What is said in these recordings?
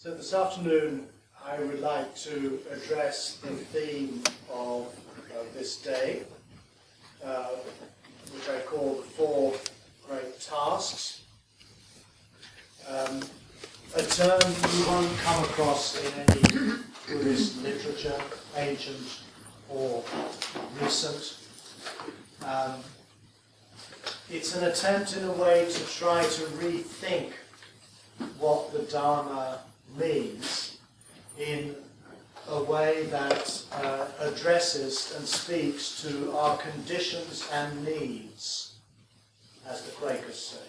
So this afternoon I would like to address the theme of this day, which I call the Four Great Tasks. A term you won't come across in any Buddhist literature, ancient or recent. It's an attempt in a way to try to rethink what the Dharma means in a way that addresses and speaks to our conditions and needs, as the Quakers say.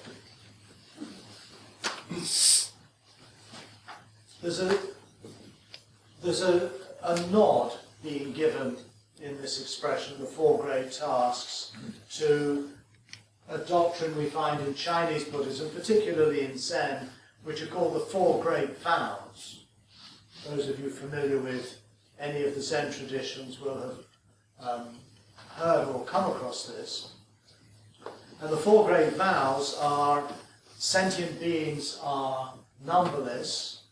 There's a nod being given in this expression, the Four Great Tasks, to a doctrine we find in Chinese Buddhism, particularly in Zen, which are called the Four Great Vows. Those of you familiar with any of the Zen traditions will have heard or come across this. And the Four Great Vows are: sentient beings are numberless,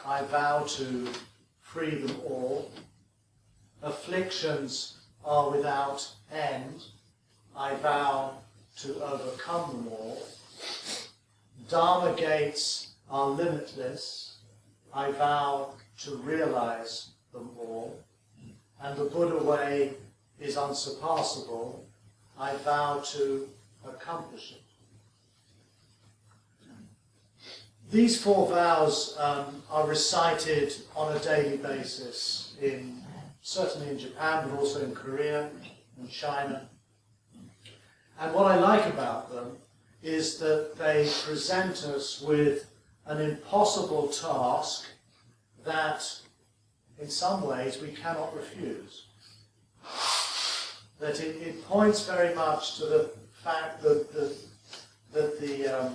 I vow to free them all. Afflictions are without end, I vow to overcome them all. Dharma gates are limitless, I vow to realize them all. And the Buddha way is unsurpassable, I vow to accomplish it. These four vows are recited on a daily basis, certainly in Japan, but also in Korea and China. And what I like about them is that they present us with an impossible task that, in some ways, we cannot refuse. That it points very much to the fact that the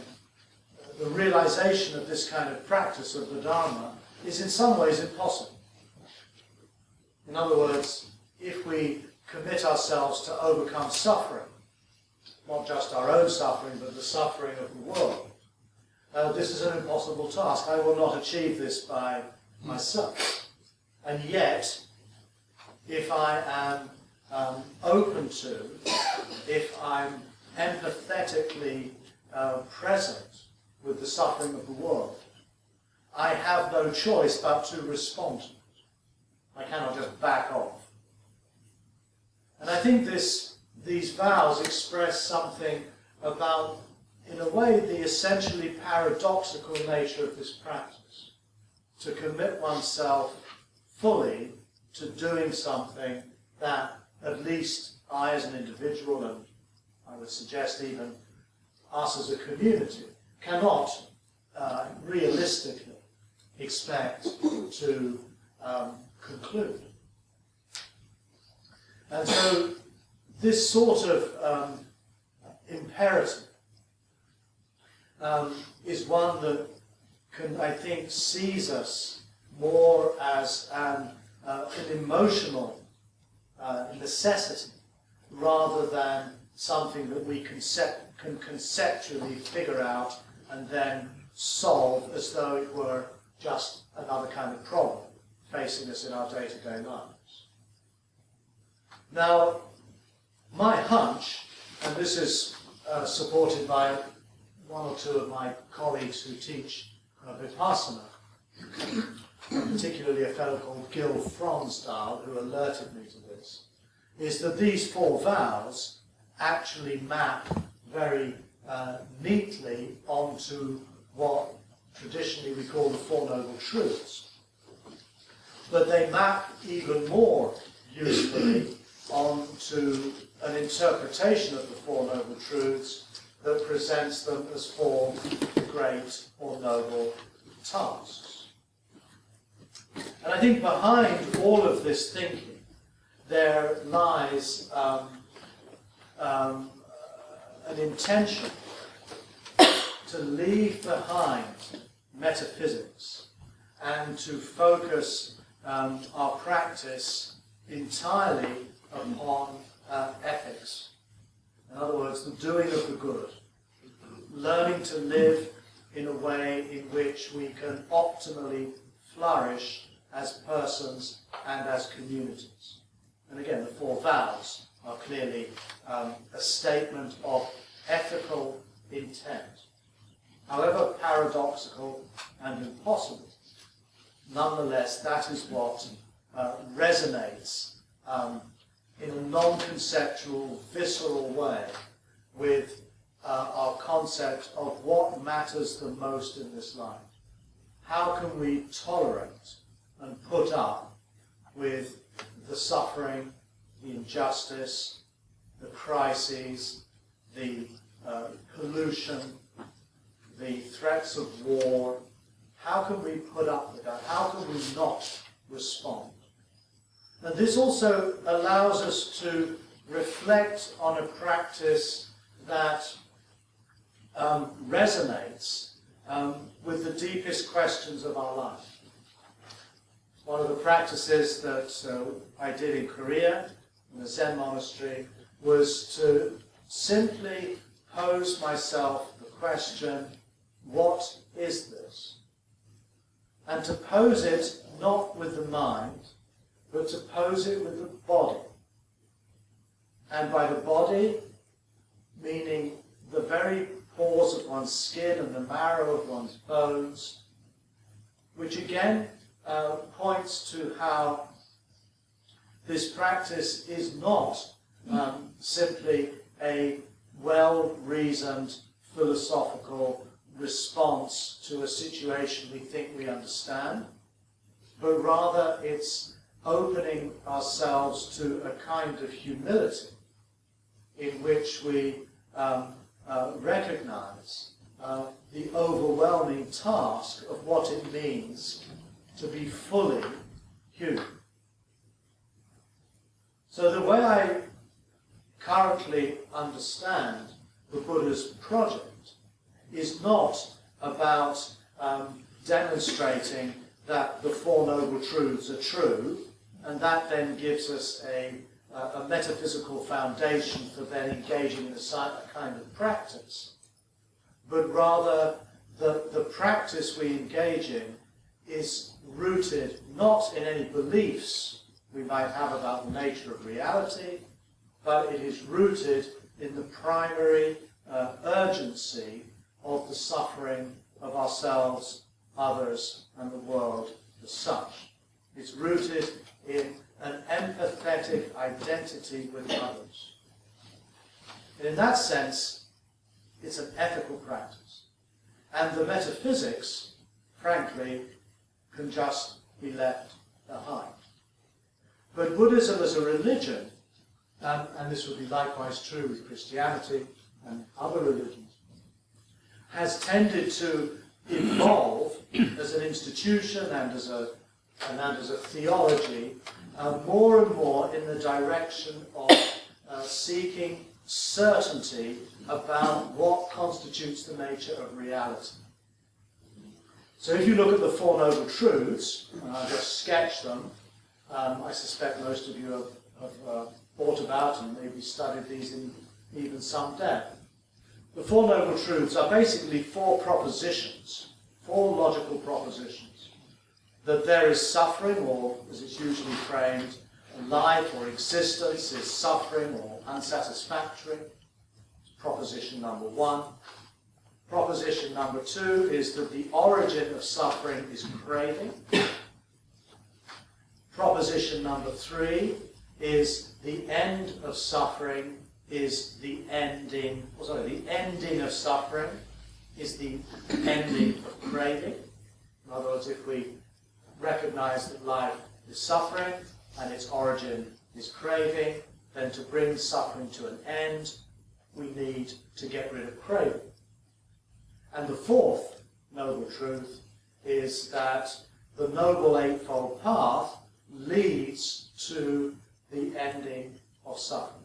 realization of this kind of practice of the Dharma is in some ways impossible. In other words, if we commit ourselves to overcome suffering, not just our own suffering, but the suffering of the world, this is an impossible task. I will not achieve this by myself. And yet, if I am open to, if I'm empathetically present with the suffering of the world, I have no choice but to respond to it. I cannot just back off. And I think these vows express something about, in a way, the essentially paradoxical nature of this practice. To commit oneself fully to doing something that at least I as an individual, and I would suggest even us as a community, cannot realistically expect to conclude. And so this sort of imperative is one that can, I think, seize us more as an emotional necessity rather than something that we can conceptually figure out and then solve as though it were just another kind of problem facing us in our day-to-day lives. Now, my hunch, and this is supported by one or two of my colleagues who teach Vipassana, particularly a fellow called Gil Fronsdal, who alerted me to this, is that these four vows actually map very neatly onto what traditionally we call the Four Noble Truths. But they map even more usefully onto an interpretation of the Four Noble Truths that presents them as four great or noble tasks. And I think behind all of this thinking there lies an intention to leave behind metaphysics and to focus our practice entirely upon ethics. In other words, the doing of the good, learning to live in a way in which we can optimally flourish as persons and as communities. And again, the four vows are clearly a statement of ethical intent. However paradoxical and impossible, nonetheless, that is what resonates in a non-conceptual, visceral way with our concept of what matters the most in this life. How can we tolerate and put up with the suffering, the injustice, the crises, the pollution, the threats of war? How can we put up with that? How can we not respond? And this also allows us to reflect on a practice that resonates with the deepest questions of our life. One of the practices that I did in Korea, in a Zen monastery, was to simply pose myself the question, what is this? And to pose it not with the mind, but to pose it with the body. And by the body, meaning the very pores of one's skin and the marrow of one's bones, which again points to how this practice is not simply a well-reasoned philosophical response to a situation we think we understand, but rather it's opening ourselves to a kind of humility in which we recognize the overwhelming task of what it means to be fully human. So the way I currently understand the Buddha's project is not about demonstrating that the Four Noble Truths are true, and that then gives us a metaphysical foundation for then engaging in a kind of practice. But rather, the practice we engage in is rooted not in any beliefs we might have about the nature of reality, but it is rooted in the primary urgency of the suffering of ourselves, others, and the world as such. It's rooted in an empathetic identity with others. And in that sense, it's an ethical practice. And the metaphysics, frankly, can just be left behind. But Buddhism as a religion, and this would be likewise true with Christianity and other religions, has tended to evolve as an institution and as a theology more and more in the direction of seeking certainty about what constitutes the nature of reality. So if you look at the Four Noble Truths, and I'll just sketch them, I suspect most of you have thought about and maybe studied these in even some depth. The Four Noble Truths are basically four propositions, four logical propositions. That there is suffering, or as it's usually framed, life or existence is suffering or unsatisfactory. Proposition number one. Proposition number two is that the origin of suffering is craving. Proposition number three is the end of suffering is the ending, the ending of suffering is the ending of craving. In other words, if we recognize that life is suffering and its origin is craving, then to bring suffering to an end, we need to get rid of craving. And the fourth noble truth is that the Noble Eightfold Path leads to the ending of suffering.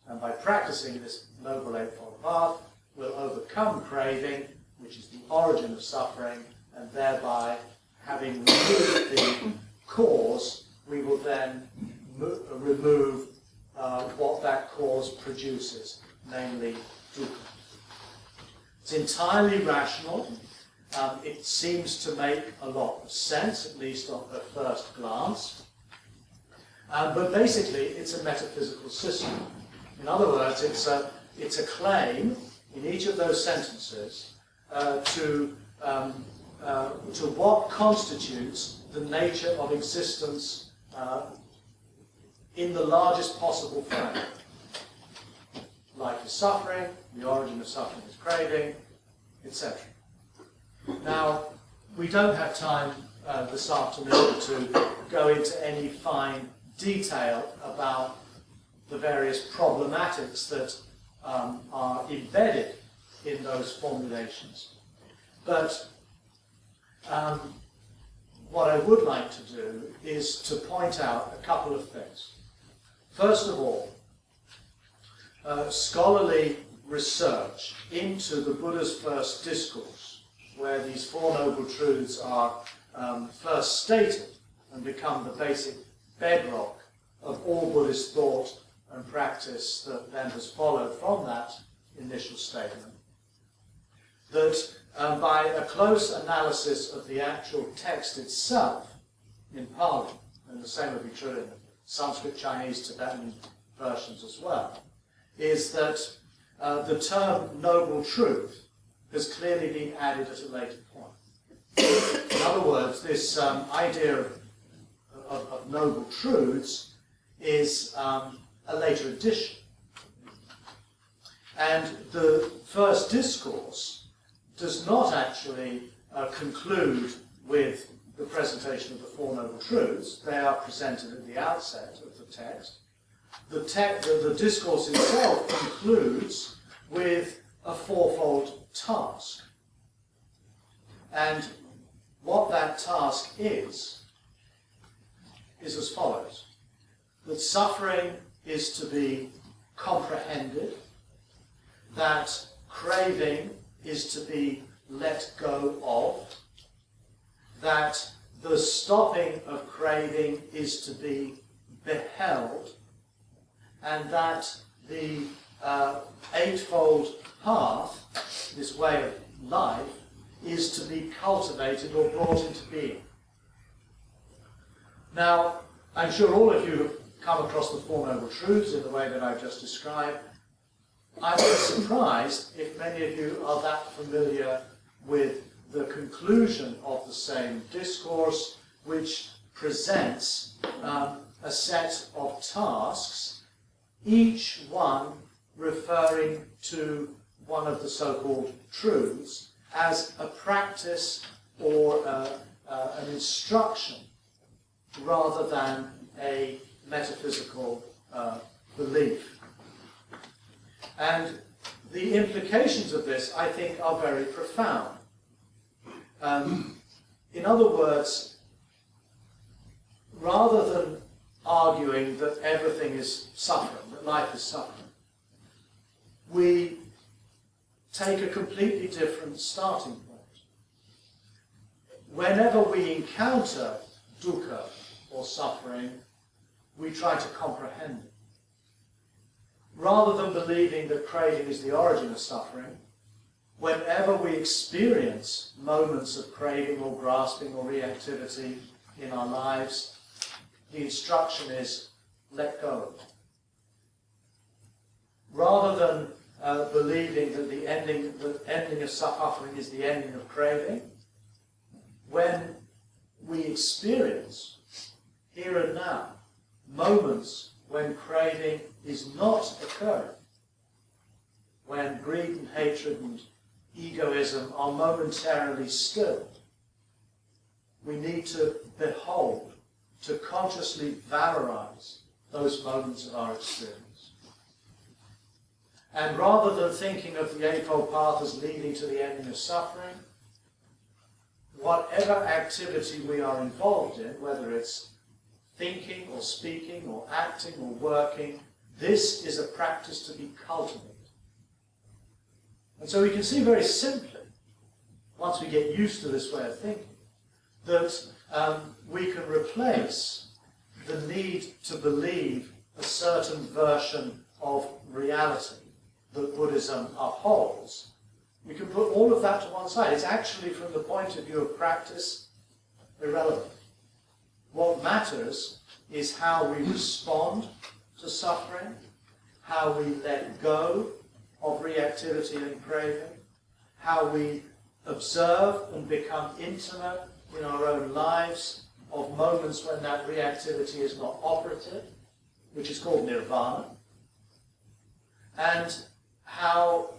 And by practicing this Noble Eightfold Path, we'll overcome craving, which is the origin of suffering, and thereby, having removed the cause, we will then remove what that cause produces, namely dukkha. It's entirely rational. It seems to make a lot of sense, at least at first glance. But basically, it's a metaphysical system. In other words, it's a claim in each of those sentences to what constitutes the nature of existence in the largest possible frame. Life is suffering, the origin of suffering is craving, etc. Now, we don't have time this afternoon to go into any fine detail about the various problematics that are embedded in those formulations. But what I would like to do is to point out a couple of things. First of all, scholarly research into the Buddha's first discourse, where these Four Noble Truths are first stated and become the basic bedrock of all Buddhist thought and practice that then has followed from that initial statement, that by a close analysis of the actual text itself in Pali, and the same would be true in Sanskrit, Chinese, Tibetan versions as well, is that the term noble truth has clearly been added at a later point. In other words, this idea of noble truths is a later addition. And the first discourse does not actually conclude with the presentation of the Four Noble Truths. They are presented at the outset of the text. The discourse itself concludes with a fourfold task. And what that task is as follows: that suffering is to be comprehended, that craving is to be let go of, that the stopping of craving is to be beheld, and that the eightfold path, this way of life, is to be cultivated or brought into being. Now, I'm sure all of you have come across the Four Noble Truths in the way that I've just described. I'm surprised if many of you are that familiar with the conclusion of the same discourse, which presents a set of tasks, each one referring to one of the so-called truths as a practice or an instruction rather than a metaphysical belief. And the implications of this, I think, are very profound. In other words, rather than arguing that everything is suffering, that life is suffering, we take a completely different starting point. Whenever we encounter dukkha or suffering, we try to comprehend it. Rather than believing that craving is the origin of suffering, whenever we experience moments of craving or grasping or reactivity in our lives, the instruction is let go. Rather than believing that the ending of suffering is the ending of craving, when we experience here and now moments when craving is not occurring, when greed and hatred and egoism are momentarily stilled, we need to behold, to consciously valorize those moments of our experience. And rather than thinking of the Eightfold Path as leading to the ending of suffering, whatever activity we are involved in, whether it's thinking or speaking or acting or working, this is a practice to be cultivated. And so we can see very simply, once we get used to this way of thinking, that we can replace the need to believe a certain version of reality that Buddhism upholds We can put all of that to one side. It's actually, from the point of view of practice, irrelevant. What matters is how we respond to suffering, how we let go of reactivity and craving, how we observe and become intimate in our own lives of moments when that reactivity is not operative, which is called nirvana, and how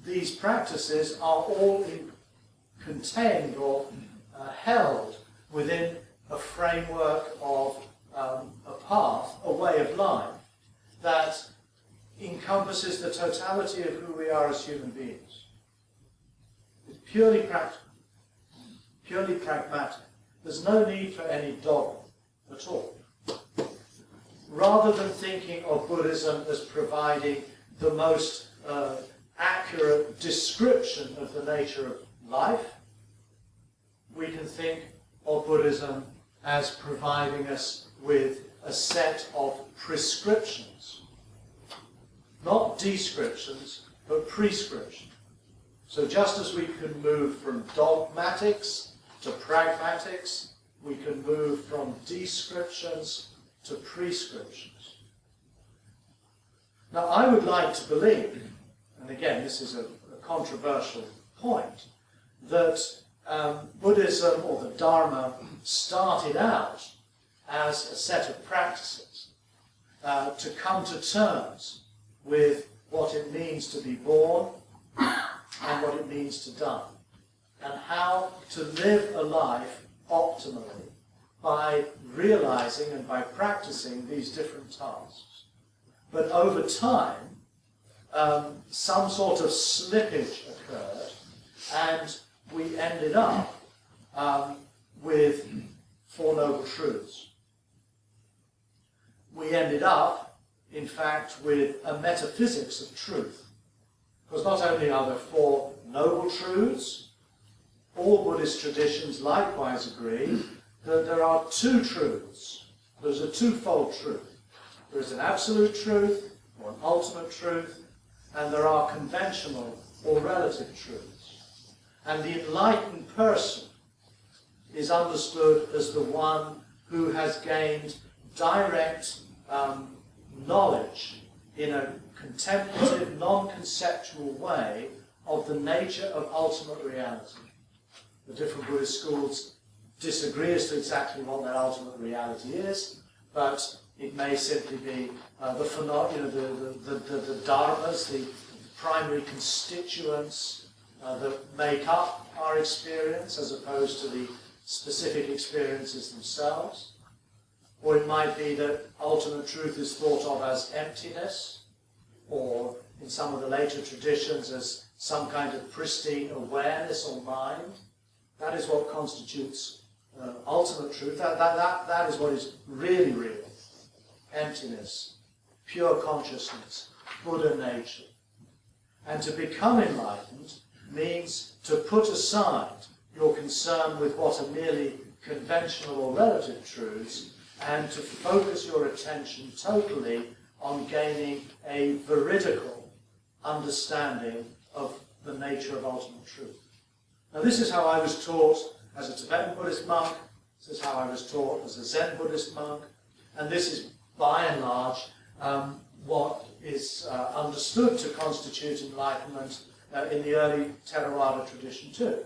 these practices are all contained or held within a framework of a path, a way of life that encompasses the totality of who we are as human beings. It's purely practical, purely pragmatic. There's no need for any dogma at all. Rather than thinking of Buddhism as providing the most accurate description of the nature of life, we can think of Buddhism as providing us with a set of prescriptions. Not descriptions, but prescriptions. So just as we can move from dogmatics to pragmatics, we can move from descriptions to prescriptions. Now, I would like to believe, and again, this is a controversial point, that Buddhism or the Dharma started out as a set of practices to come to terms with what it means to be born and what it means to die, and how to live a life optimally by realizing and by practicing these different tasks. But over time, some sort of slippage occurred, and we ended up with Four Noble Truths. We ended up, in fact, with a metaphysics of truth. Because not only are there Four Noble Truths, all Buddhist traditions likewise agree that there are two truths. There's a twofold truth. There is an absolute truth, or an ultimate truth, and there are conventional or relative truths. And the enlightened person is understood as the one who has gained direct knowledge in a contemplative, non-conceptual way of the nature of ultimate reality. The different Buddhist schools disagree as to exactly what that ultimate reality is, but it may simply be the dharmas, the primary constituents that make up our experience, as opposed to the specific experiences themselves. Or it might be that ultimate truth is thought of as emptiness, or in some of the later traditions as some kind of pristine awareness or mind. That is what constitutes ultimate truth. That is what is really real. Emptiness, pure consciousness, Buddha nature. And to become enlightened means to put aside your concern with what are merely conventional or relative truths and to focus your attention totally on gaining a veridical understanding of the nature of ultimate truth. Now, this is how I was taught as a Tibetan Buddhist monk, this is how I was taught as a Zen Buddhist monk, and this is, by and large, what is understood to constitute enlightenment in the early Theravada tradition too.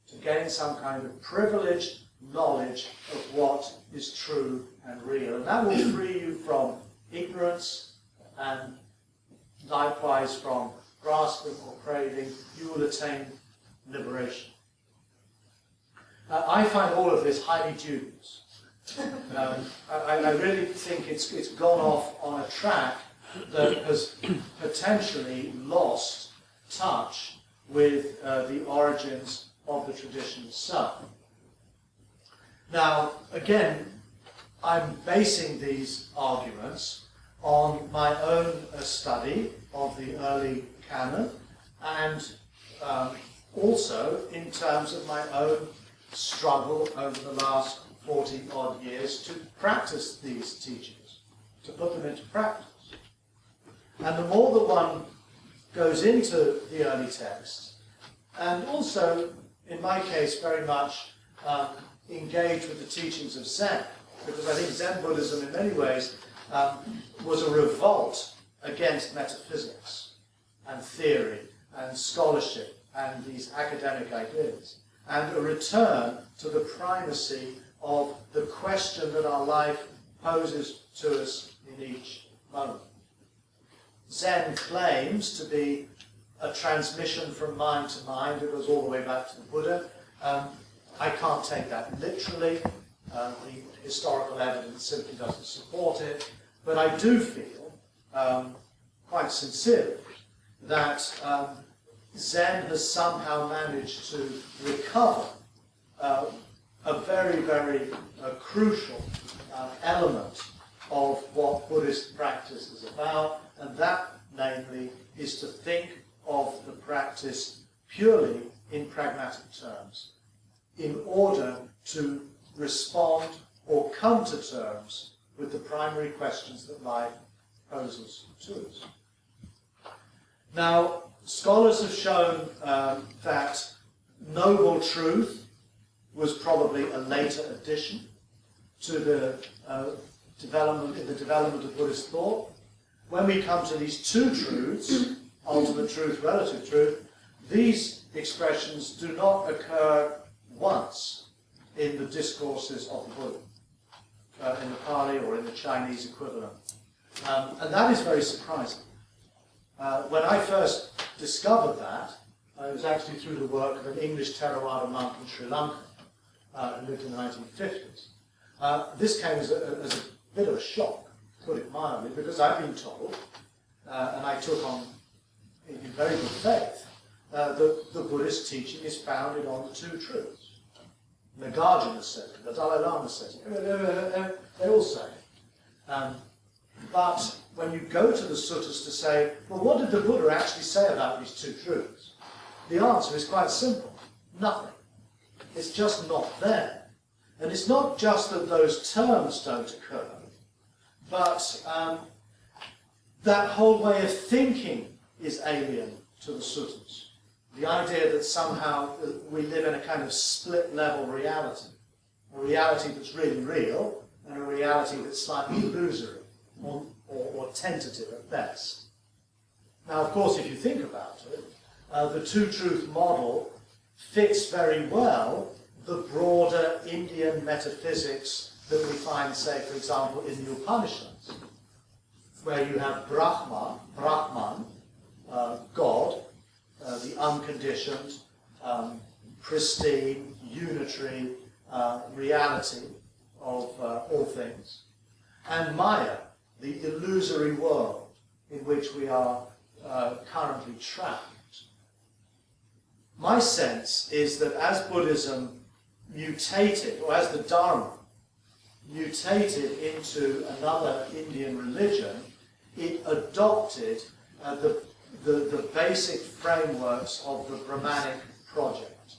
To gain some kind of privileged knowledge of what is true and real. And that will free you from ignorance and likewise from grasping or craving. You will attain liberation. I find all of this highly dubious. I really think it's gone off on a track that has potentially lost touch with the origins of the tradition itself. Now, again, I'm basing these arguments on my own study of the early canon and also in terms of my own struggle over the last 40-odd years to practice these teachings, to put them into practice. And the more that one goes into the early texts, and also, in my case, very much engaged with the teachings of Zen, because I think Zen Buddhism, in many ways, was a revolt against metaphysics and theory and scholarship and these academic ideas, and a return to the primacy of the question that our life poses to us in each moment. Zen claims to be a transmission from mind to mind. It goes all the way back to the Buddha. I can't take that literally. The historical evidence simply doesn't support it. But I do feel, quite sincerely, that Zen has somehow managed to recover a very, very crucial element of what Buddhist practice is about, and that, namely, is to think of the practice purely in pragmatic terms, in order to respond or come to terms with the primary questions that life poses to us. Now, scholars have shown that noble truth was probably a later addition to the development of Buddhist thought. When we come to these two truths, ultimate truth, relative truth, these expressions do not occur once in the discourses of the Buddha, in the Pali or in the Chinese equivalent. And that is very surprising. When I first discovered that, it was actually through the work of an English Theravada monk in Sri Lanka, who lived in the 1950s. This came as a bit of a shock, to put it mildly, because I've been told, and I took on in very good faith, that the Buddhist teaching is founded on the two truths. Nagarjuna says it, the Dalai Lama says it, they all say it. But when you go to the suttas to say, well, what did the Buddha actually say about these two truths? The answer is quite simple. Nothing. It's just not there. And it's not just that those terms don't occur, but that whole way of thinking is alien to the suttas. The idea that somehow we live in a kind of split-level reality, a reality that's really real, and a reality that's slightly illusory, or tentative at best. Now, of course, if you think about it, the two-truth model fits very well the broader Indian metaphysics that we find, say, for example, in the Upanishads, where you have Brahman, God, the unconditioned, pristine, unitary reality of all things, and Maya, the illusory world in which we are currently trapped. My sense is that as Buddhism mutated, or as the Dharma mutated into another Indian religion, it adopted the basic frameworks of the Brahmanic project.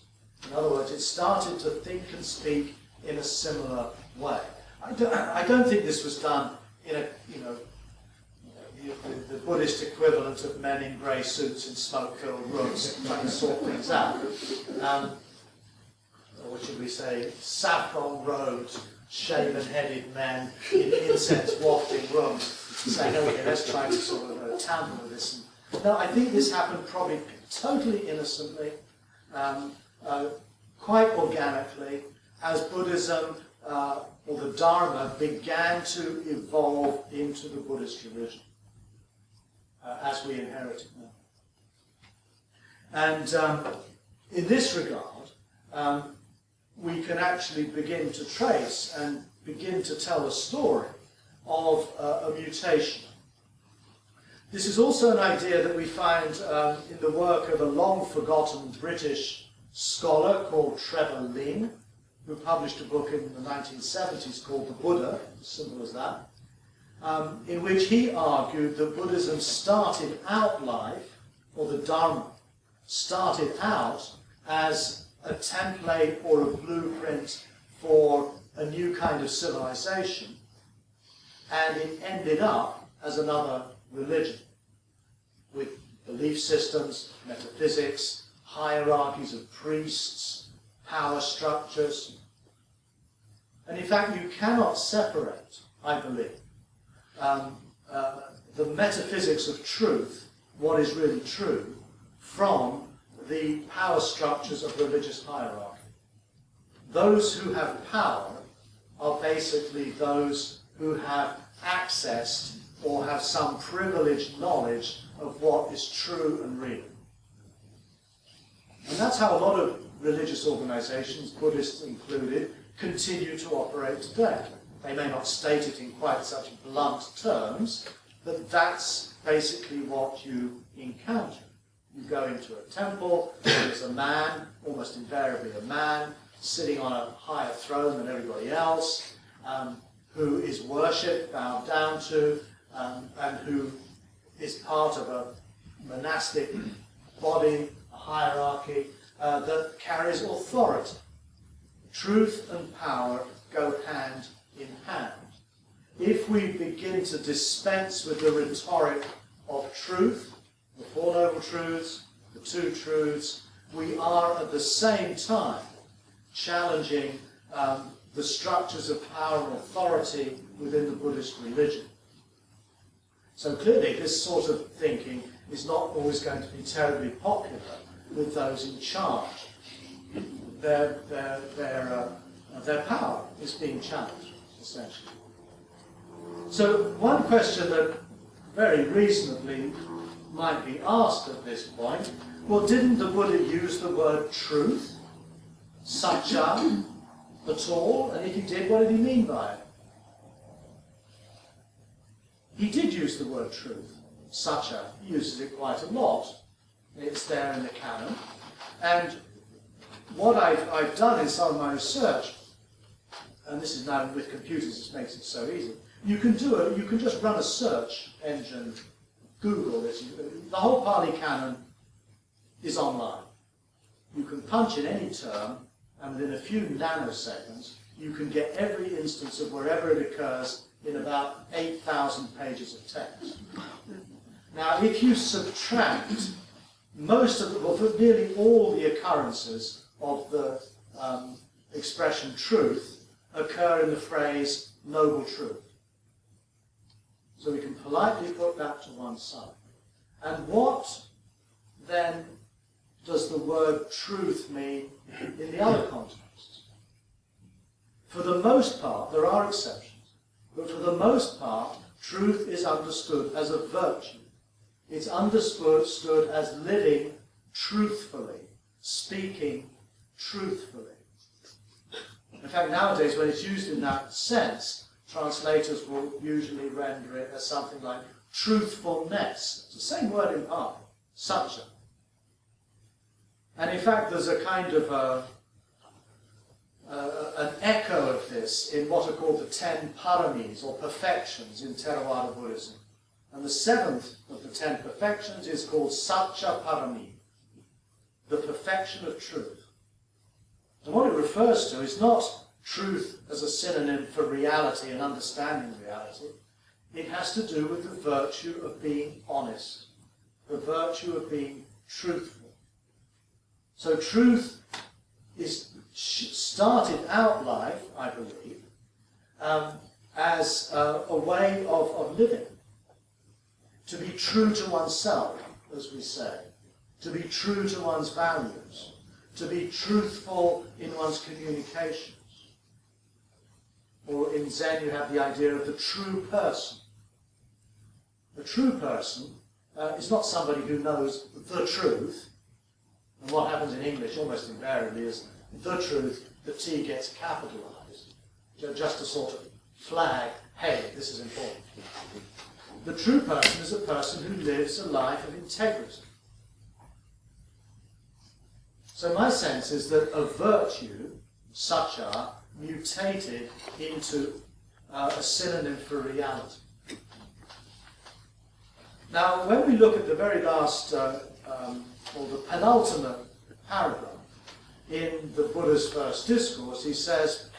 In other words, it started to think and speak in a similar way. I don't think this was done in a, the Buddhist equivalent of men in grey suits in smoke-filled rooms trying to sort things out. Or should we say, saffron-robed, shaven-headed men in incense-wafting rooms saying, okay, let's try to sort of tamper with this. No, I think this happened probably totally innocently, quite organically, as Buddhism or the Dharma began to evolve into the Buddhist religion, as we inherit it now. And in this regard, we can actually begin to trace and begin to tell a story of a mutation. This is also an idea that we find in the work of a long-forgotten British scholar called Trevor Ling, who published a book in the 1970s called The Buddha, as simple as that, in which he argued that Buddhism started out life, or the Dharma, started out as a template or a blueprint for a new kind of civilization, and it ended up as another religion, with belief systems, metaphysics, hierarchies of priests, power structures. And in fact, you cannot separate, I believe, the metaphysics of truth, what is really true, from the power structures of religious hierarchy. Those who have power are basically those who have accessed or have some privileged knowledge of what is true and real. And that's how a lot of religious organizations, Buddhists included, continue to operate today. They may not state it in quite such blunt terms, but that's basically what you encounter. You go into a temple, there's a man, almost invariably a man, sitting on a higher throne than everybody else, who is worshipped, bowed down to, and who is part of a monastic body, a hierarchy, that carries authority. Truth and power go hand in hand. If we begin to dispense with the rhetoric of truth, the Four Noble Truths, the Two Truths, we are at the same time challenging the structures of power and authority within the Buddhist religion. So clearly this sort of thinking is not always going to be terribly popular with those in charge. Their power is being challenged, essentially. So one question that very reasonably might be asked at this point, well, didn't the Buddha use the word truth, satya, at all? And if he did, what did he mean by it? He did use the word truth, satya. He uses it quite a lot. It's there in the canon. And what I've done in some of my research, and this is now with computers, this makes it so easy, you can just run a search engine, Google this. The whole Pali Canon is online. You can punch in any term, and within a few nanoseconds, you can get every instance of wherever it occurs in about 8,000 pages of text. Now, if you subtract most of well, nearly all the occurrences of the expression truth occur in the phrase noble truth. So we can politely put that to one side. And what then does the word truth mean in the other contexts? For the most part, there are exceptions, but for the most part, truth is understood as a virtue. It's understood as living truthfully, speaking truthfully. In fact, nowadays, when it's used in that sense, translators will usually render it as something like truthfulness. It's the same word in Pali, satya. And in fact, there's a kind of an echo of this in what are called the 10 paramis, or perfections, in Theravada Buddhism. And the 7th of the 10 perfections is called Satya Parami, the perfection of truth. And what it refers to is not truth as a synonym for reality and understanding reality. It has to do with the virtue of being honest, the virtue of being truthful. So truth is started out life, I believe, as a way of living. To be true to oneself, as we say. To be true to one's values. To be truthful in one's communications. Or in Zen you have the idea of the true person. The true person is not somebody who knows the truth. And what happens in English almost invariably is the truth, the T gets capitalized. Just to sort of flag, hey, this is important. The true person is a person who lives a life of integrity. So my sense is that a virtue, satya, mutated into a synonym for reality. Now, when we look at the very last, or the penultimate paragraph in the Buddha's first discourse, he says,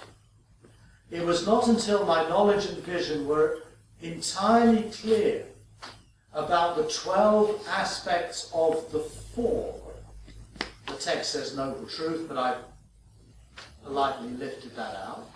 "It was not until my knowledge and vision were entirely clear about the 12 aspects of the four. The text says noble truth, but I politely lifted that out.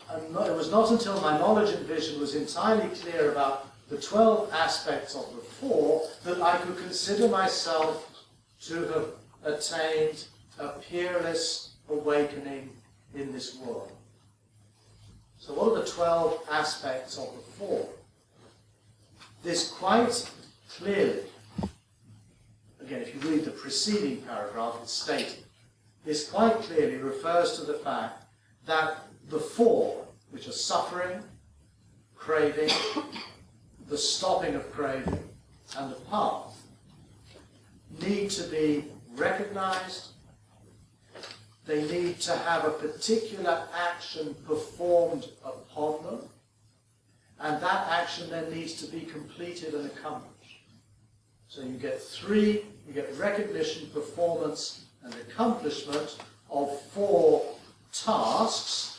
And it was not until my knowledge and vision was entirely clear about the 12 aspects of the four that I could consider myself to have attained a peerless awakening in this world. So what are the 12 aspects of the four? This quite clearly, again, if you read the preceding paragraph, it's stated, this quite clearly refers to the fact that the four, which are suffering, craving, the stopping of craving, and the path, need to be recognized. They need to have a particular action performed upon them, and that action then needs to be completed and accomplished. So you get three, you get recognition, performance, and accomplishment of four tasks,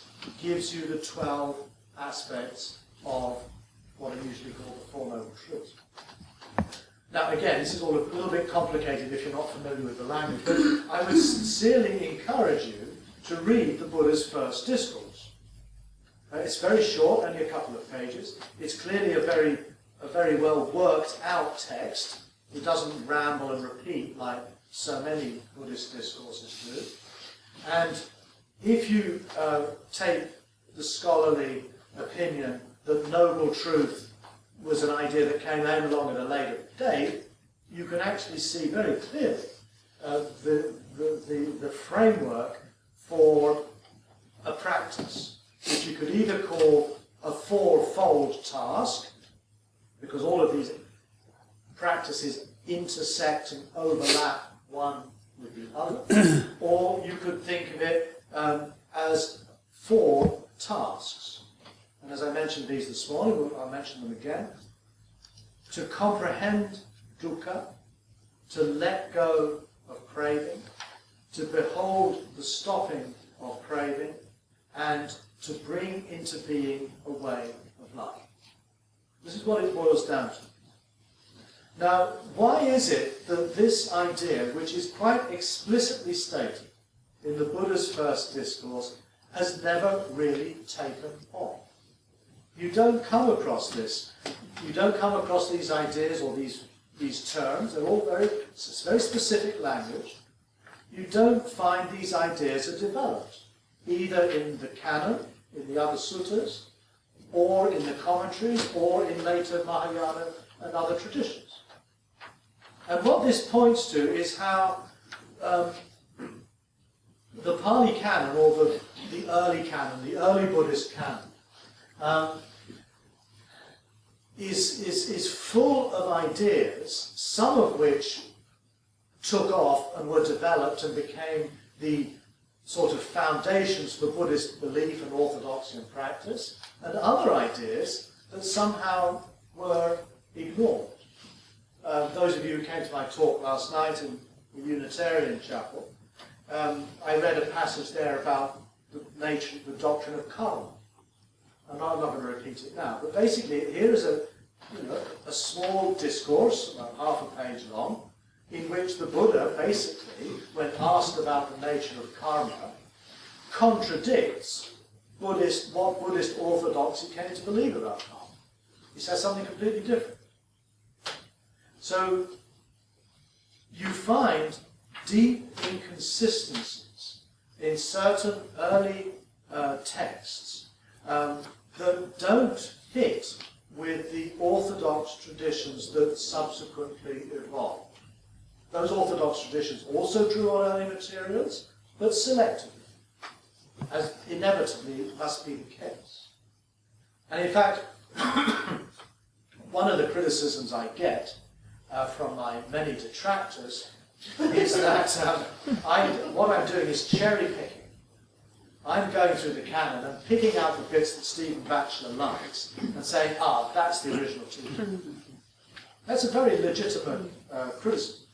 gives you the 12 aspects of what are usually called the Four Noble Truths. Now again, this is all a little bit complicated if you're not familiar with the language, but I would sincerely encourage you to read the Buddha's first discourse. It's very short, only a couple of pages. It's clearly a very well worked out text. It doesn't ramble and repeat like so many Buddhist discourses do. And if you take the scholarly opinion that noble truth was an idea that came along at a later date, you can actually see very clearly the framework for a practice, which you could either call a fourfold task, because all of these practices intersect and overlap one with the other, or you could think of it as four tasks. And as I mentioned these this morning, I'll mention them again. To comprehend dukkha, to let go of craving, to behold the stopping of craving, and to bring into being a way of life. This is what it boils down to. Now, why is it that this idea, which is quite explicitly stated in the Buddha's first discourse, has never really taken off? You don't come across this. You don't come across these ideas or these terms. They're all very specific language. You don't find these ideas are developed, either in the canon, in the other suttas, or in the commentaries, or in later Mahayana and other traditions. And what this points to is how the Pali Canon, or the early canon, the early Buddhist canon, is full of ideas, some of which took off and were developed and became the sort of foundations for Buddhist belief and orthodoxy and practice, and other ideas that somehow were ignored. Those of you who came to my talk last night in the Unitarian Chapel, I read a passage there about the nature, the doctrine of karma. I'm not going to repeat it now, but basically here is a small discourse, about half a page long, in which the Buddha basically, when asked about the nature of karma, contradicts what Buddhist orthodoxy came to believe about karma. He says something completely different. So you find deep inconsistencies in certain early texts that don't fit with the orthodox traditions that subsequently evolved. Those orthodox traditions also drew on early materials, but selectively, as inevitably must be the case. And in fact, one of the criticisms I get from my many detractors is that what I'm doing is cherry picking. I'm going through the canon and picking out the bits that Stephen Batchelor likes and saying, that's the original teaching. That's a very legitimate criticism.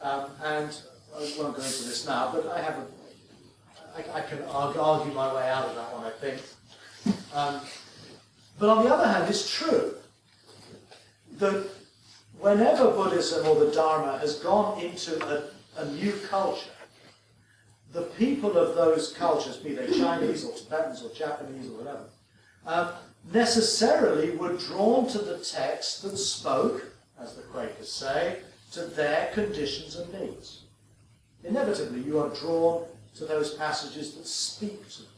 And I won't go into this now, but I can argue my way out of that one, I think. But on the other hand, it's true that whenever Buddhism or the Dharma has gone into a new culture, the people of those cultures, be they Chinese or Tibetans or Japanese or whatever, necessarily were drawn to the text that spoke, as the Quakers say, to their conditions and needs. Inevitably, you are drawn to those passages that speak to you,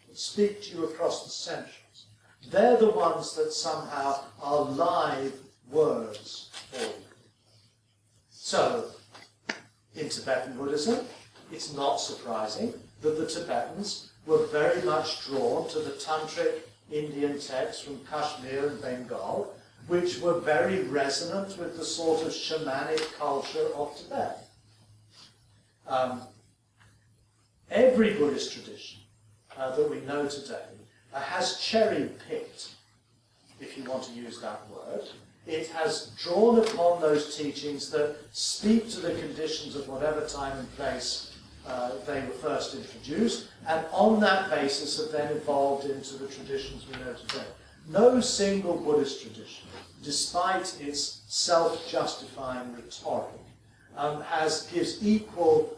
that speak to you across the centuries. They're the ones that somehow are live words for you. So, in Tibetan Buddhism, it's not surprising that the Tibetans were very much drawn to the tantric Indian texts from Kashmir and Bengal, which were very resonant with the sort of shamanic culture of Tibet. Every Buddhist tradition that we know today has cherry-picked, if you want to use that word. It has drawn upon those teachings that speak to the conditions of whatever time and place they were first introduced, and on that basis have then evolved into the traditions we know today. No single Buddhist tradition, despite its self-justifying rhetoric, gives equal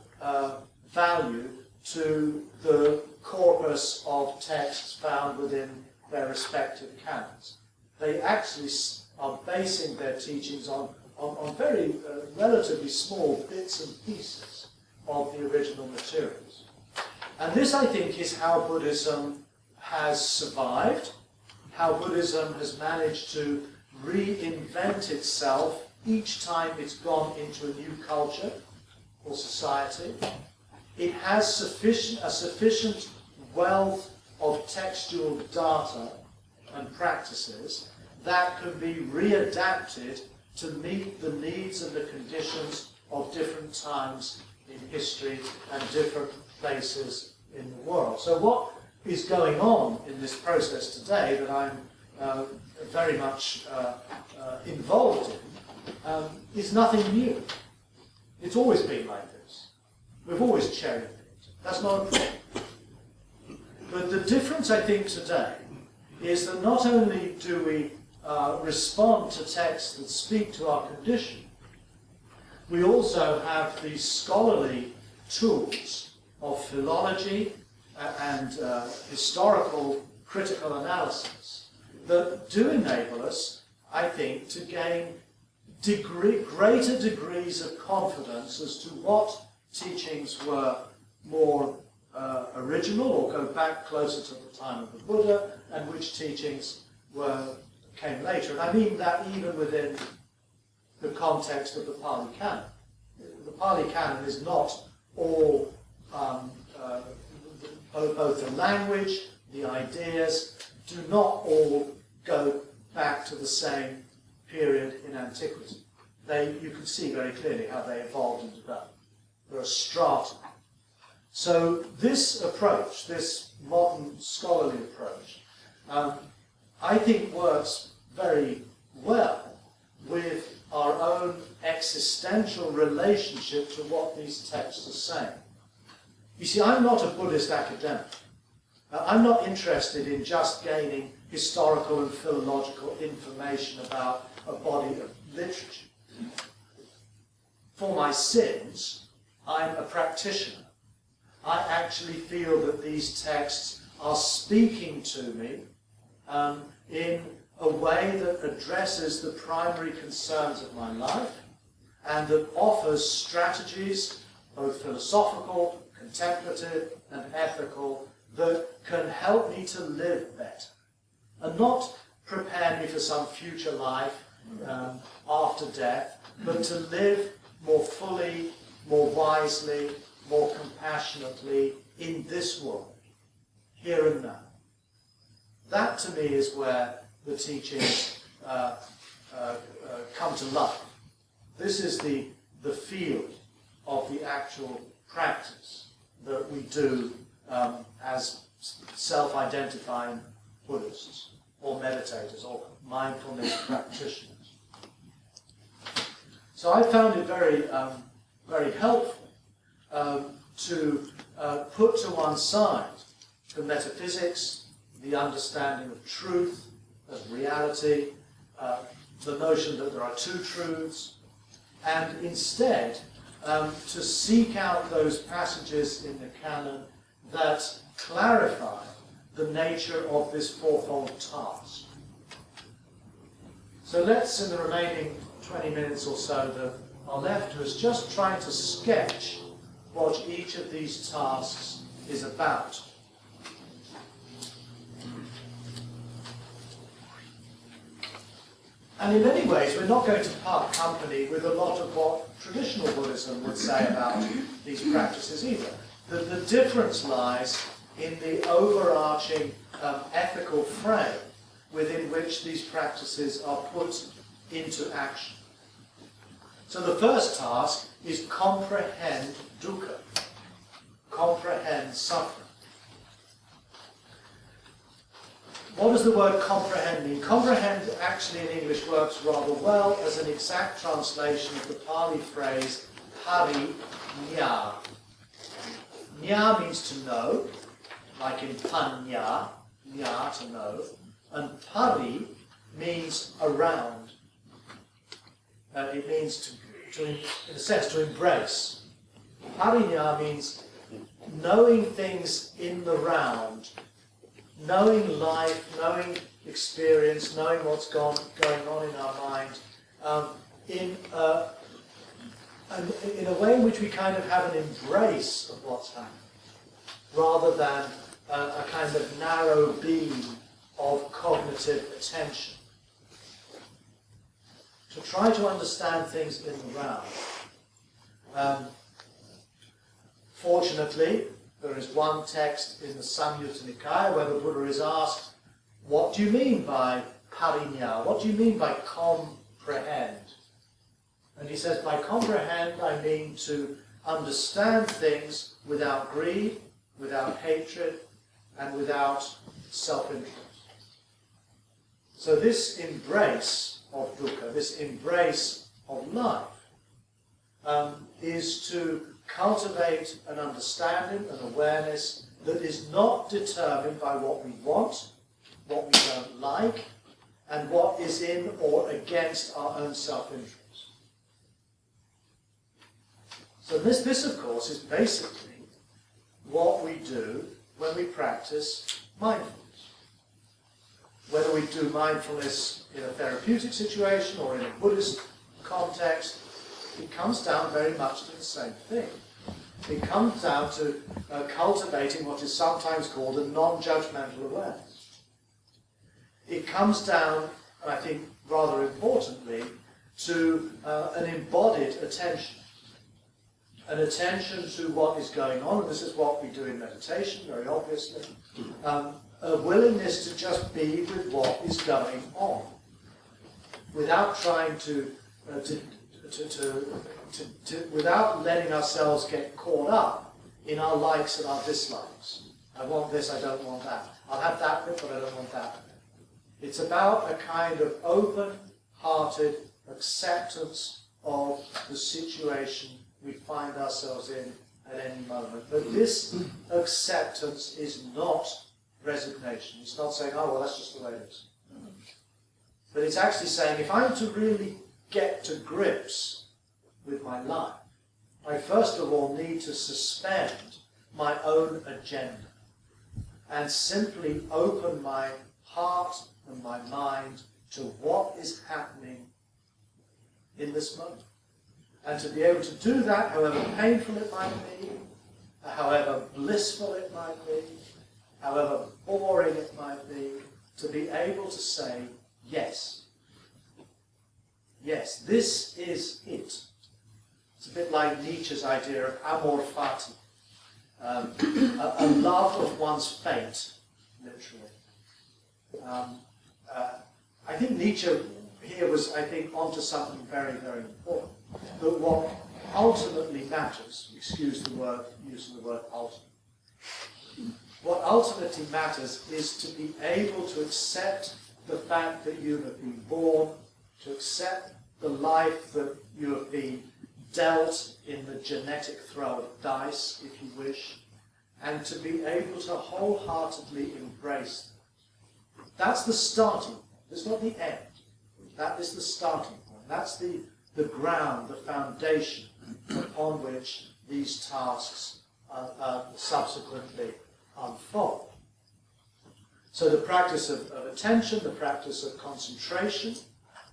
value to the corpus of texts found within their respective canons. They actually are basing their teachings on very relatively small bits and pieces of the original materials. And this, I think, is how Buddhism has survived, how Buddhism has managed to reinvent itself each time it's gone into a new culture or society. It has a sufficient wealth of textual data and practices that can be readapted to meet the needs and the conditions of different times in history and different places in the world. So what is going on in this process today that I'm very much involved in is nothing new. It's always been like this. We've always cherry-picked. That's not a problem. But the difference, I think, today is that not only do we respond to texts that speak to our condition, we also have these scholarly tools of philology and historical critical analysis that do enable us, I think, to gain greater degrees of confidence as to what teachings were more original or go back closer to the time of the Buddha, and which teachings came later. And I mean that even within the context of the Pali Canon. The Pali Canon is not all, both the language, the ideas, do not all go back to the same period in antiquity. You can see very clearly how they evolved and developed. There are strata. So this approach, this modern scholarly approach, I think works very well with our own existential relationship to what these texts are saying. You see, I'm not a Buddhist academic. I'm not interested in just gaining historical and philological information about a body of literature. For my sins, I'm a practitioner. I actually feel that these texts are speaking to me in a way that addresses the primary concerns of my life and that offers strategies, both philosophical, contemplative, and ethical, that can help me to live better and not prepare me for some future life after death, but to live more fully, more wisely, more compassionately in this world, here and now. That, to me, is where the teachings come to life. This is the field of the actual practice that we do as self-identifying Buddhists or meditators or mindfulness practitioners. So I found it very, very helpful to put to one side the metaphysics, the understanding of truth, of reality, the notion that there are two truths, and instead to seek out those passages in the canon that clarify the nature of this fourfold task. So let's, in the remaining 20 minutes or so that are left to us, just try to sketch what each of these tasks is about. And in many ways, we're not going to part company with a lot of what traditional Buddhism would say about these practices either. The difference lies in the overarching ethical frame within which these practices are put into action. So the first task is comprehend dukkha, comprehend suffering. What does the word comprehend mean? Comprehend actually in English works rather well as an exact translation of the Pali phrase parinya. Nya means to know, like in panya, nya, to know, and pari means around. It means to, in a sense, to embrace. Parinya means knowing things in the round, knowing life, knowing experience, knowing what's going on in our mind, in a way in which we kind of have an embrace of what's happening, rather than a kind of narrow beam of cognitive attention. To try to understand things in the round. Fortunately, there is one text in the Samyutta Nikaya where the Buddha is asked, what do you mean by parinya? What do you mean by comprehend? And he says, by comprehend I mean to understand things without greed, without hatred, and without self-interest. So this embrace of dukkha, this embrace of life, is to cultivate an understanding, an awareness that is not determined by what we want, what we don't like, and what is in or against our own self-interest. So this, of course, is basically what we do when we practice mindfulness. Whether we do mindfulness in a therapeutic situation or in a Buddhist context, it comes down very much to the same thing. It comes down to cultivating what is sometimes called a non-judgmental awareness. It comes down, I think rather importantly, to an embodied attention. An attention to what is going on, and this is what we do in meditation, very obviously. A willingness to just be with what is going on, without trying without letting ourselves get caught up in our likes and our dislikes. I want this, I don't want that. I'll have that bit, but I don't want that bit. It's about a kind of open-hearted acceptance of the situation we find ourselves in at any moment. But this acceptance is not resignation. It's not saying, oh, well, that's just the way it is. But it's actually saying, if I'm to really get to grips with my life, I first of all need to suspend my own agenda and simply open my heart and my mind to what is happening in this moment. And to be able to do that, however painful it might be, however blissful it might be, however boring it might be, to be able to say, yes. Yes, this is it. It's a bit like Nietzsche's idea of amor fati, a love of one's fate, literally. I think Nietzsche here was, onto something very, very important. That what ultimately matters, excuse the word, use of the word ultimate, what ultimately matters is to be able to accept the fact that you have been born, to accept the life that you have been dealt in the genetic throw of dice, if you wish, and to be able to wholeheartedly embrace that. That's the starting point. It's not the end. That is the starting point. That's the ground, the foundation upon which these tasks subsequently unfold. So the practice of attention, the practice of concentration,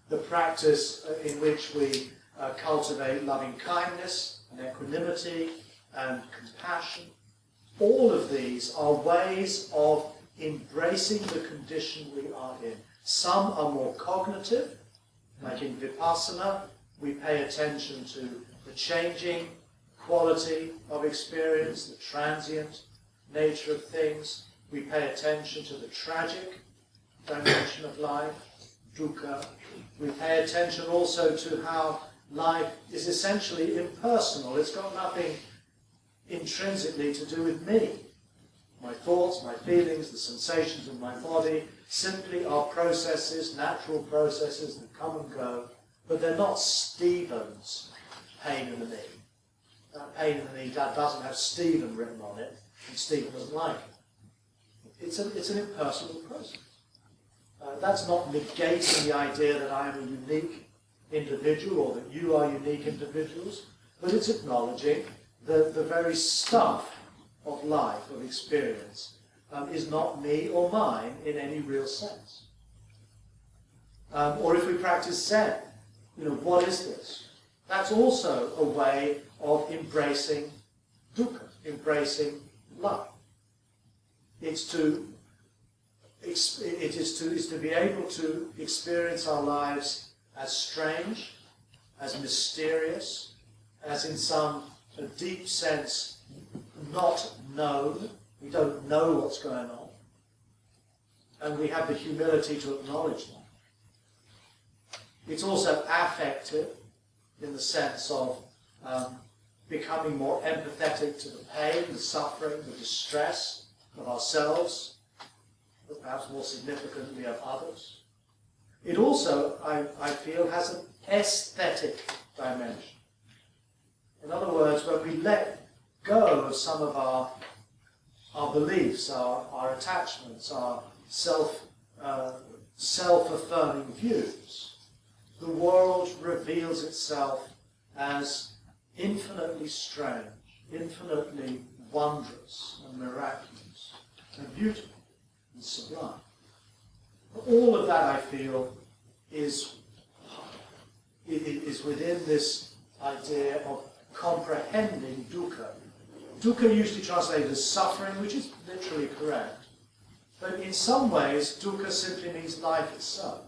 the practice in which we cultivate loving kindness and equanimity and compassion, all of these are ways of embracing the condition we are in. Some are more cognitive, like in Vipassana, we pay attention to the changing quality of experience, the transient nature of things. We pay attention to the tragic dimension of life, dukkha. We pay attention also to how life is essentially impersonal. It's got nothing intrinsically to do with me. My thoughts, my feelings, the sensations in my body simply are processes, natural processes that come and go, but they're not Stephen's pain in the knee. That pain in the knee doesn't have Stephen written on it, and Stephen doesn't like it. It's an impersonal process. That's not negating the idea that I am a unique individual or that you are unique individuals, but it's acknowledging that the very stuff of life, of experience, is not me or mine in any real sense. Or if we practice Zen, what is this? That's also a way of embracing dukkha, embracing life. It is to be able to experience our lives as strange, as mysterious, as in some deep sense not known. We don't know what's going on. And we have the humility to acknowledge that. It's also affective in the sense of becoming more empathetic to the pain, the suffering, the distress of ourselves, but perhaps more significantly of others. It also, I feel, has an aesthetic dimension. In other words, when we let go of some of our beliefs, our attachments, our self-affirming views, the world reveals itself as infinitely strange, infinitely wondrous and miraculous and beautiful and sublime. All of that, I feel, is within this idea of comprehending dukkha. Dukkha usually translated as suffering, which is literally correct. But in some ways, dukkha simply means life itself.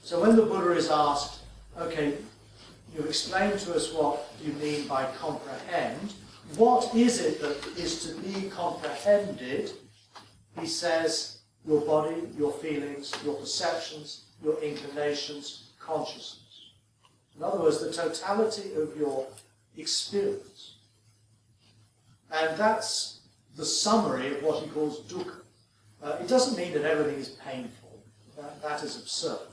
So when the Buddha is asked, okay, you explain to us what you mean by comprehend, what is it that is to be comprehended? He says, your body, your feelings, your perceptions, your inclinations, consciousness. In other words, the totality of your experience. And that's the summary of what he calls dukkha. It doesn't mean that everything is painful. That is absurd.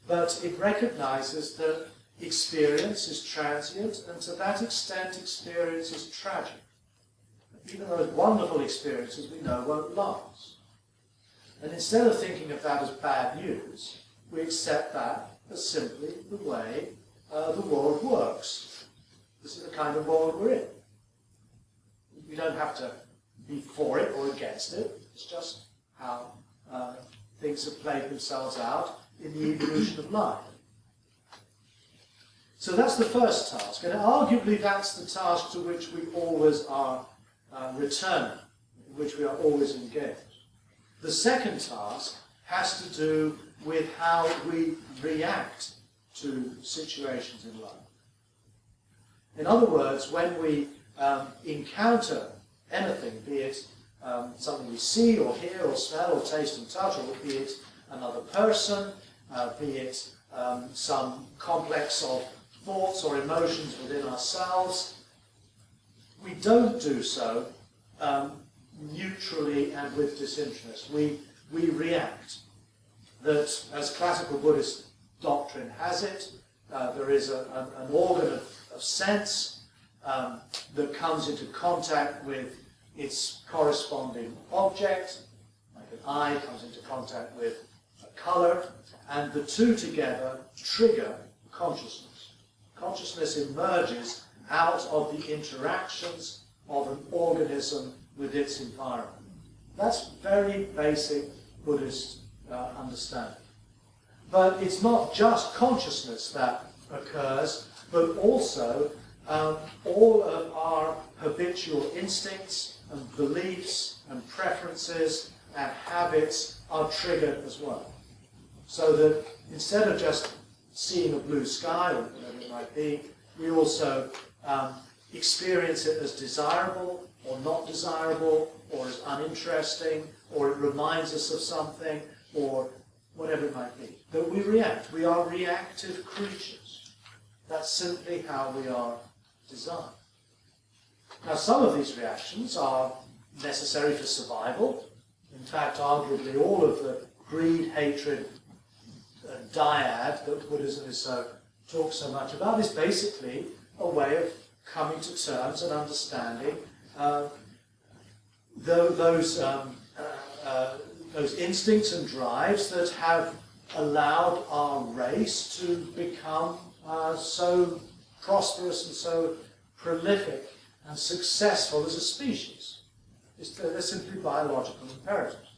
But it recognizes that experience is transient, and to that extent experience is tragic. Even those wonderful experiences we know won't last. And instead of thinking of that as bad news, we accept that as simply the way the world works. This is the kind of world we're in. We don't have to be for it or against it. It's just how things have played themselves out in the evolution of life. So that's the first task, and arguably that's the task to which we always are returning, in which we are always engaged. The second task has to do with how we react to situations in life. In other words, when we encounter anything, be it something we see or hear or smell or taste and touch, or be it another person, be it some complex of thoughts or emotions within ourselves, we don't do so neutrally and with disinterest. We react. That, as classical Buddhist doctrine has it, there is an organ of sense that comes into contact with its corresponding object, like an eye comes into contact with a colour, and the two together trigger consciousness. Consciousness emerges out of the interactions of an organism with its environment. That's very basic Buddhist understanding. But it's not just consciousness that occurs, but also all of our habitual instincts and beliefs and preferences and habits are triggered as well. So that instead of just seeing a blue sky or whatever it might be, we also experience it as desirable or not desirable, or as uninteresting, or it reminds us of something, or whatever it might be. That we react. We are reactive creatures. That's simply how we are designed. Now, some of these reactions are necessary for survival. In fact, arguably all of the greed, hatred, dyad that Buddhism talks so much about is basically a way of coming to terms and understanding those instincts and drives that have allowed our race to become so prosperous and so prolific and successful as a species. They're simply biological imperatives.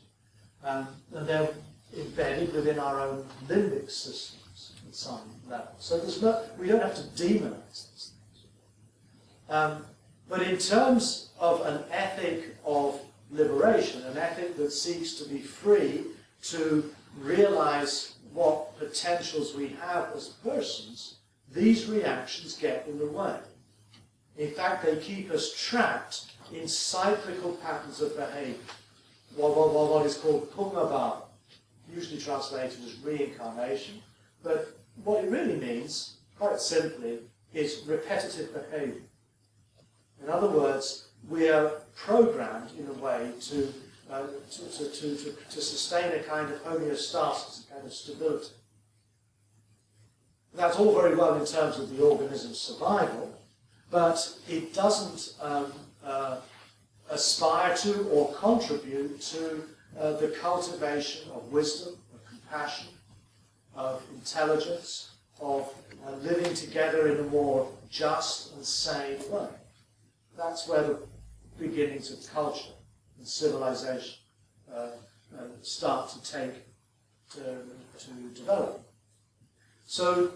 And they're embedded within our own limbic systems at some level. So we don't have to demonize these things. But in terms of an ethic of liberation, an ethic that seeks to be free to realize what potentials we have as persons, these reactions get in the way. In fact, they keep us trapped in cyclical patterns of behavior, what is called pungabhava, usually translated as reincarnation, but what it really means, quite simply, is repetitive behavior. In other words, we are programmed in a way to sustain a kind of homeostasis, a kind of stability. That's all very well in terms of the organism's survival, but it doesn't aspire to or contribute to the cultivation of wisdom, of compassion, of intelligence, of living together in a more just and sane way. That's where the beginnings of culture and civilization start to develop. So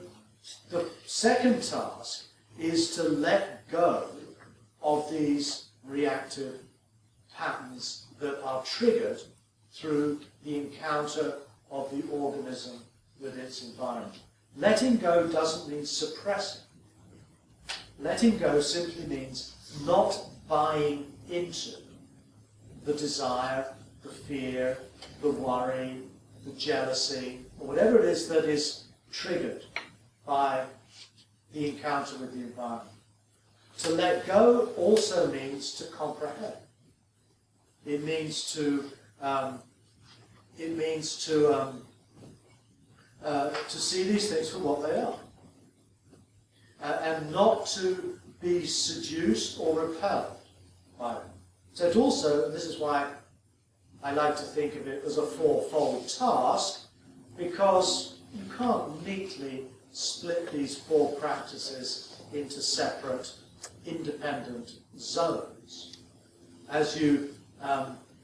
the second task is to let go of these reactive patterns that are triggered through the encounter of the organism with its environment. Letting go doesn't mean suppressing. Letting go simply means not buying into the desire, the fear, the worry, the jealousy, or whatever it is that is triggered by the encounter with the environment. To let go also means to comprehend. It means to see these things for what they are, and not to be seduced or repelled by them. So it also, and this is why I like to think of it as a fourfold task, because you can't neatly split these four practices into separate, independent zones. As you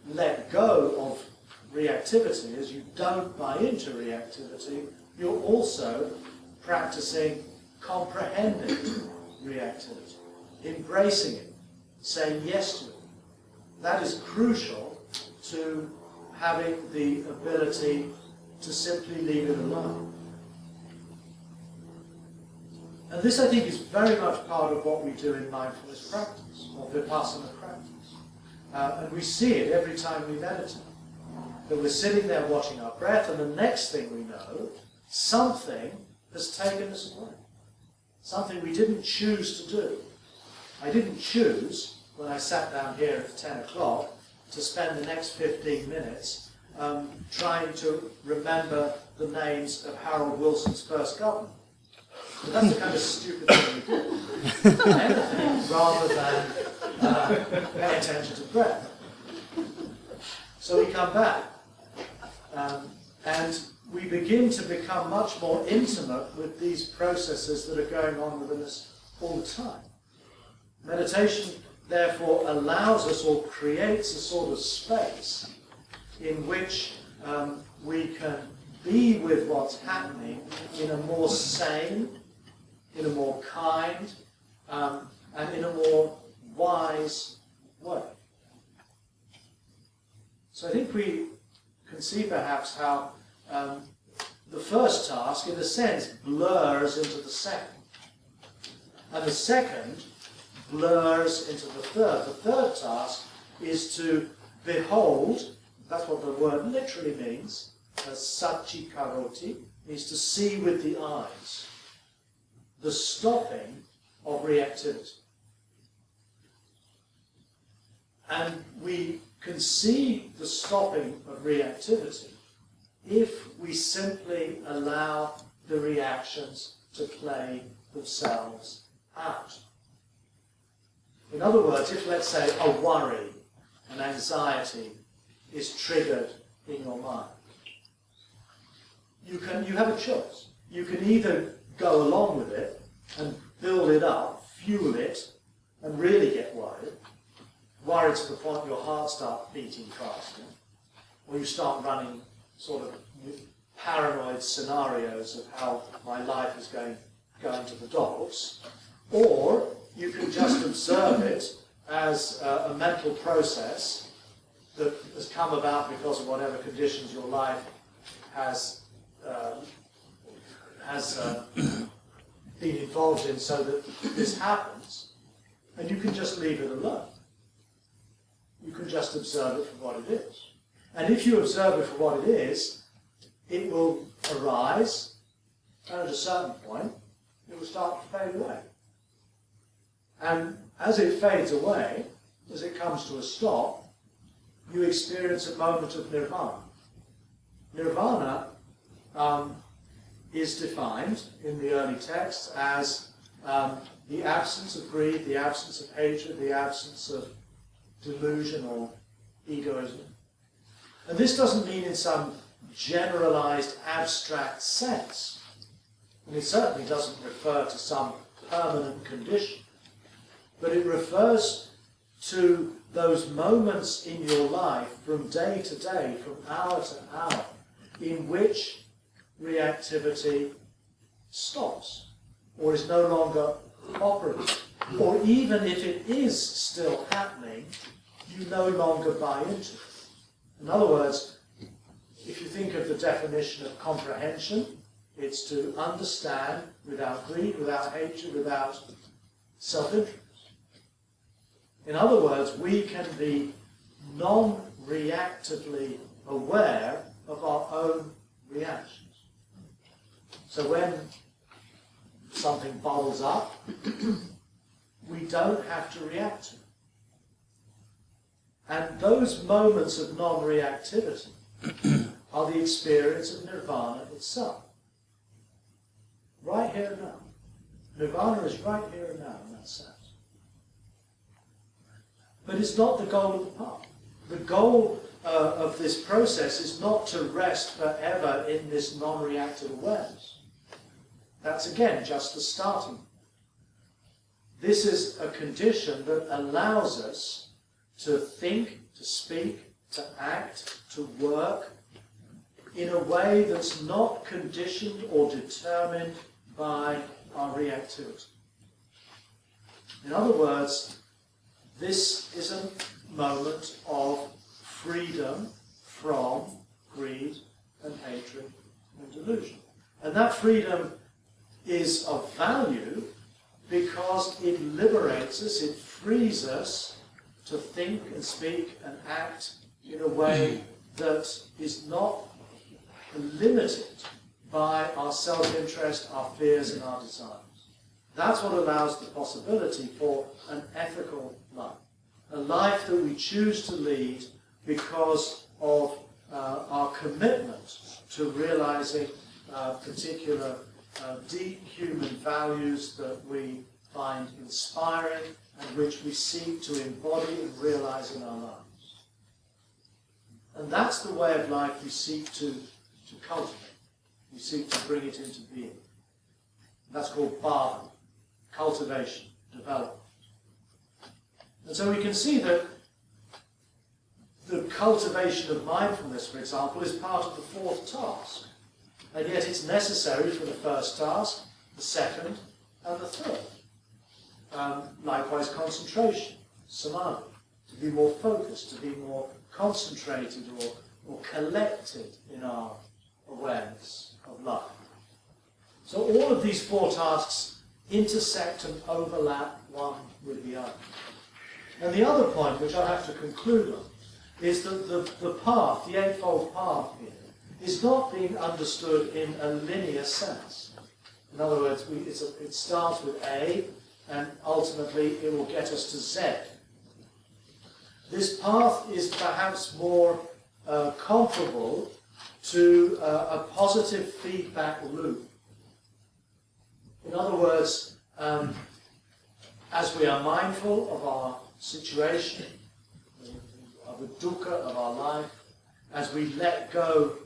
let go of reactivity, as you don't buy into reactivity, you're also practicing comprehending reactivity, embracing it, saying yes to it. That is crucial to having the ability to simply leave it alone. And this, I think, is very much part of what we do in mindfulness practice, or vipassana practice. And we see it every time we meditate. That we're sitting there watching our breath, and the next thing we know, something has taken us away. Something we didn't choose to do. I didn't choose, when I sat down here at 10 o'clock, to spend the next 15 minutes trying to remember the names of Harold Wilson's first governor. But that's the kind of stupid thing we do. Anything rather than pay attention to breath. So we come back. And we begin to become much more intimate with these processes that are going on within us all the time. Meditation, therefore, allows us or creates a sort of space in which we can be with what's happening in a more sane, in a more kind, and in a more wise way. So I think we can see perhaps how the first task, in a sense, blurs into the second. And the second blurs into the third. The third task is to behold, that's what the word literally means, sachi karoti, means to see with the eyes, the stopping of reactivity. And we can see the stopping of reactivity if we simply allow the reactions to play themselves out. In other words, if, let's say, a worry, an anxiety is triggered in your mind, you have a choice. You can either go along with it and build it up, fuel it, and really get worried to the point your heart starts beating faster, or you start running sort of paranoid scenarios of how my life is going to the dogs, or you can just observe it as a mental process that has come about because of whatever conditions your life has been involved in so that this happens, and you can just leave it alone. You can just observe it for what it is. And if you observe it for what it is, it will arise, and at a certain point, it will start to fade away. And as it fades away, as it comes to a stop, you experience a moment of nirvana. Nirvana is defined in the early texts as the absence of greed, the absence of hatred, the absence of delusion or egoism. And this doesn't mean in some generalized abstract sense. And it certainly doesn't refer to some permanent condition. But it refers to those moments in your life from day to day, from hour to hour, in which reactivity stops or is no longer operative. Or even if it is still happening, you no longer buy into it. In other words, if you think of the definition of comprehension, it's to understand without greed, without hatred, without self-interest. In other words, we can be non-reactively aware of our own reactions. So when something bubbles up, we don't have to react to it. And those moments of non-reactivity are the experience of nirvana itself. Right here and now. Nirvana is right here and now in that sense. But it's not the goal of the path. The goal of this process is not to rest forever in this non-reactive awareness. That's again just the starting point. This is a condition that allows us to think, to speak, to act, to work in a way that's not conditioned or determined by our reactivity. In other words, this is a moment of freedom from greed and hatred and delusion. And that freedom is of value because it liberates us, it frees us to think and speak and act in a way that is not limited by our self-interest, our fears and our desires. That's what allows the possibility for an ethical life. A life that we choose to lead because of our commitment to realizing particular deep human values that we find inspiring and which we seek to embody and realize in our lives. And that's the way of life we seek to cultivate. We seek to bring it into being. That's called bhava, cultivation, development. And so we can see that the cultivation of mindfulness, for example, is part of the fourth task. And yet it's necessary for the first task, the second, and the third. Likewise, concentration, samadhi, to be more focused, to be more concentrated or collected in our awareness of life. So all of these four tasks intersect and overlap one with the other. And the other point, which I have to conclude on, is that the path, the Eightfold Path here, is not being understood in a linear sense. In other words, it starts with A, and ultimately it will get us to Z. This path is perhaps more comparable to a positive feedback loop. In other words, as we are mindful of our situation, of the dukkha of our life, as we let go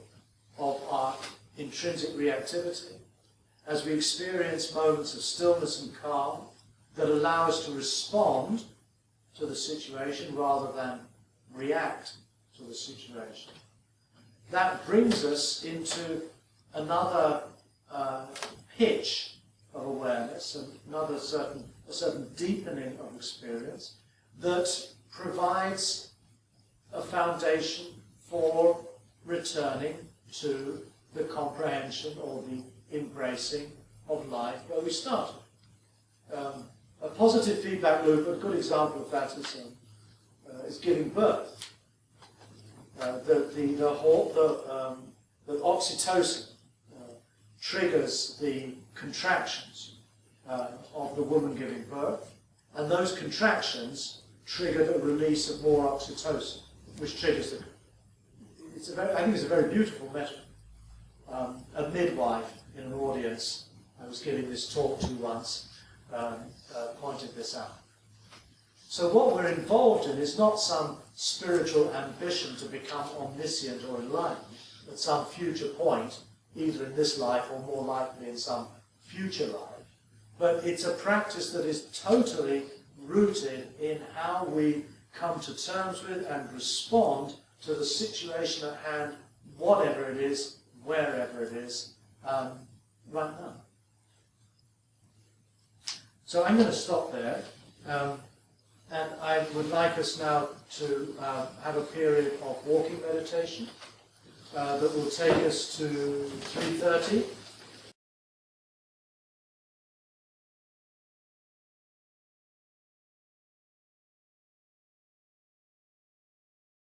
of our intrinsic reactivity, as we experience moments of stillness and calm that allow us to respond to the situation rather than react to the situation, that brings us into another pitch of awareness and another certain deepening of experience that provides a foundation for returning to the comprehension or the embracing of life where we started. A positive feedback loop, a good example of that is giving birth. The oxytocin triggers the contractions of the woman giving birth, and those contractions trigger the release of more oxytocin, which triggers the. I think it's a very beautiful metaphor. A midwife in an audience I was giving this talk to once pointed this out. So what we're involved in is not some spiritual ambition to become omniscient or enlightened at some future point, either in this life or more likely in some future life, but it's a practice that is totally rooted in how we come to terms with and respond to the situation at hand, whatever it is, wherever it is, right now. So I'm going to stop there, and I would like us now to have a period of walking meditation that will take us to 3:30.